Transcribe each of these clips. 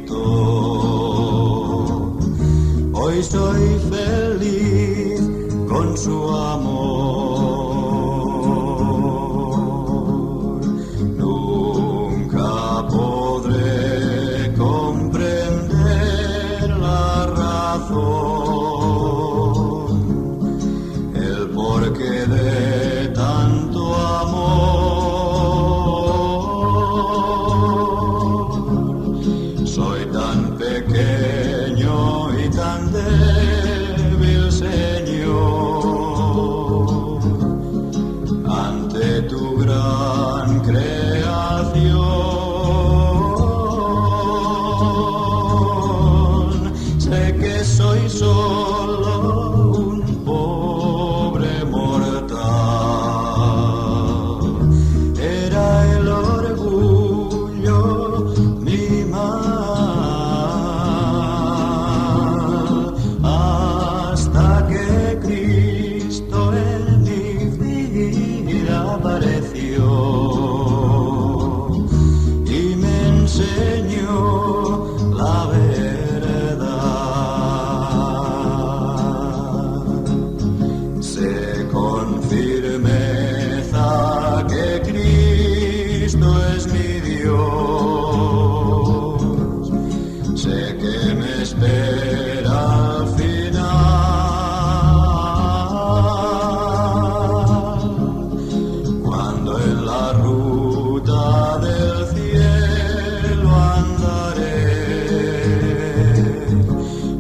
Cristo. Hoy soy feliz con su amor. Nunca podré comprender la razón, el porqué de tanto amor. Soy tan pequeño y tan débil, Señor, ante tu gran creación. Sé que soy solo un pobre mortal. Era el orgullo mi mal, hasta que Cristo en mi vida apareció y me enseñó la verdad. Sé con firmeza que Cristo es mi Dios. Sé que me espera al final, cuando en la ruta del cielo andaré.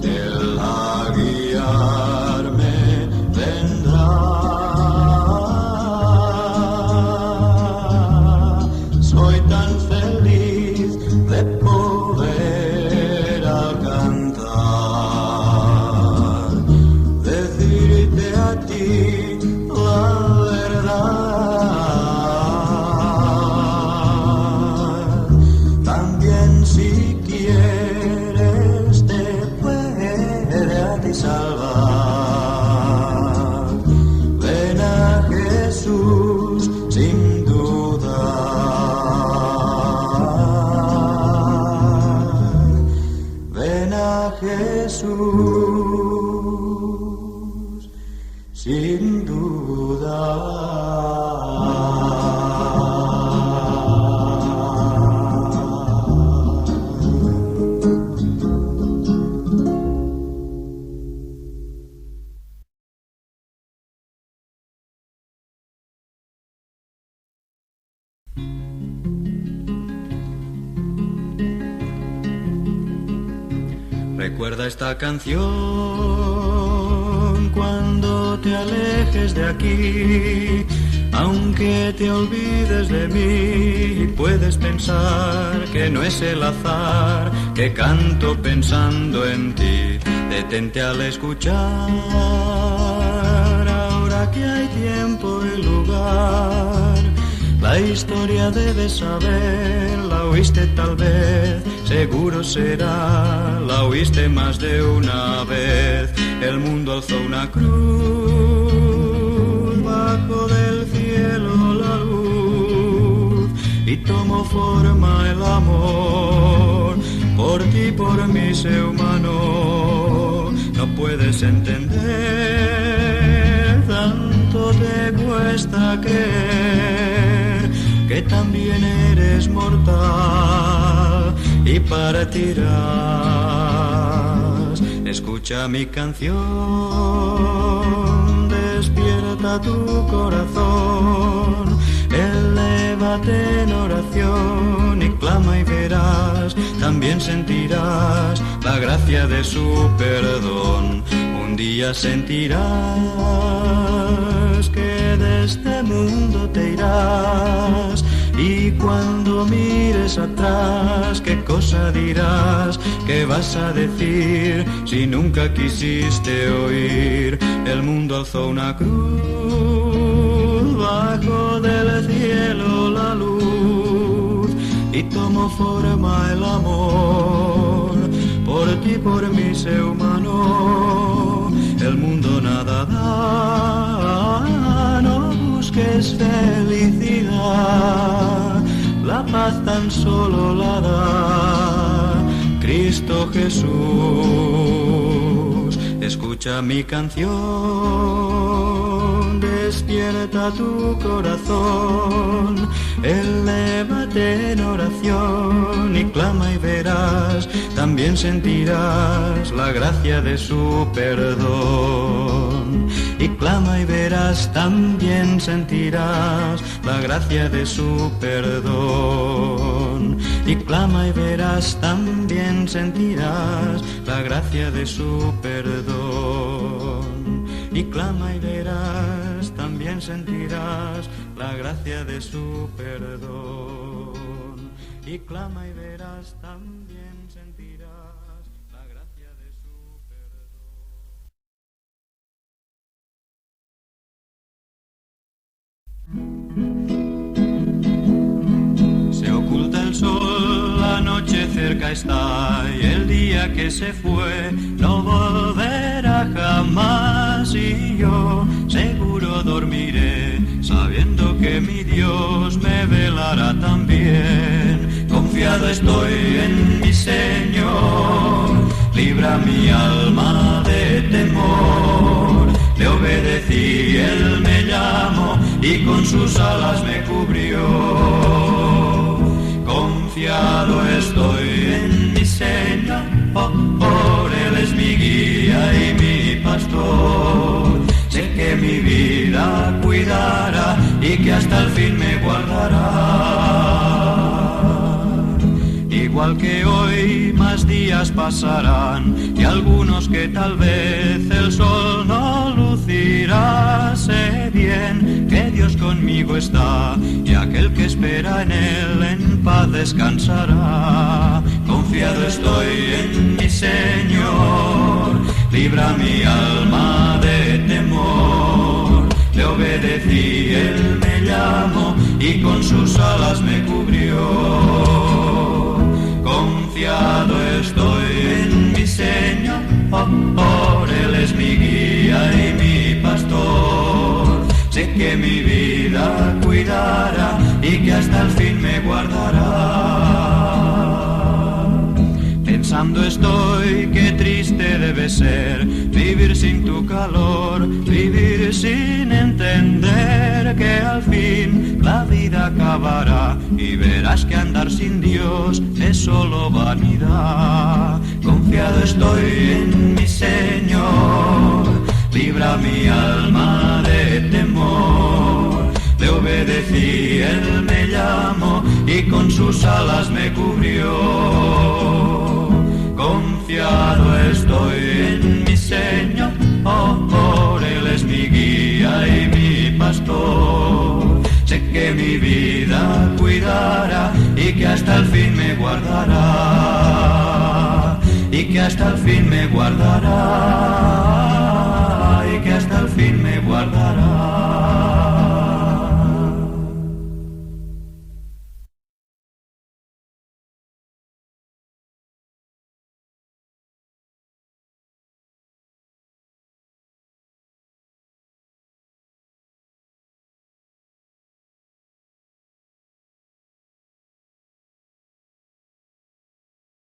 Él a guiarme vendrá. Soy tan feliz de poder al cantar decirte a ti la verdad. También si quieres te puede a ti salvar. Ven a Jesús sin dudar. Ven a Jesús sin Recuerda esta canción cuando te alejes de aquí, aunque te olvides de mí. Puedes pensar que no es el azar que canto pensando en ti. Detente al escuchar, ahora que hay tiempo y lugar. La historia debes saber, la oíste tal vez, seguro será, la oíste más de una vez. El mundo alzó una cruz, bajo del cielo la luz, y tomó forma el amor. Por ti, por mí, sé humano, no puedes entender, tanto te cuesta creer que también eres mortal y partirás. Escucha mi canción, despierta tu corazón, elévate en oración y clama y verás, también sentirás la gracia de su perdón. Un día sentirás que de este mundo te irás, y cuando mires atrás, ¿qué cosa dirás? ¿Qué vas a decir si nunca quisiste oír? El mundo alzó una cruz, bajo del cielo la luz, y tomó forma el amor. Por ti, por mí, sé humano, el mundo nada da, no busques felicidad, la paz tan solo la da Cristo. Cristo Jesús. Escucha mi canción, despierta tu corazón, elévate en oración y clama y verás, también sentirás la gracia de su perdón. Y clama y verás, también sentirás la gracia de su perdón. Y clama y verás, también sentirás la gracia de su perdón. Y clama y verás, también sentirás la gracia de su perdón. Y clama y verás, también sentirás la gracia de su perdón. Se oculta el sol, la noche cerca está, y el día que se fue no volverá jamás, y yo seguro dormiré, sabiendo que mi Dios me velará también. Confiado estoy en mi Señor, libra mi alma de temor. Le obedecí, Él me llamó y con sus alas me cubrió. Confiado estoy en mi Señor, por Él es mi guía y mi pastor. Sé que mi vida cuidará y que hasta el fin me guardará. Igual que hoy, más días pasarán, y algunos que tal vez el sol no lucirá. Sé bien que Dios conmigo está, y aquel que espera en Él en paz descansará. Confiado estoy en mi Señor, libra mi alma de temor. Le obedecí, Él me llamó y con sus alas me cubrió. Confiado estoy en mi Señor, por Él es mi guía y mi pastor. Sé que mi vida cuidará y que hasta el fin me guardará. Pensando estoy que triste debe ser vivir sin tu calor, vivir sin entender que al fin la vida acabará y verás que andar sin Dios es solo vanidad. Confiado estoy en mi Señor, libra mi alma de temor. Le obedecí, Él me llamó y con sus alas me cubrió. Confiado estoy en mi Señor, por Él es mi guía y mi pastor. Sé que mi vida cuidará y que hasta el fin me guardará. Y que hasta el fin me guardará.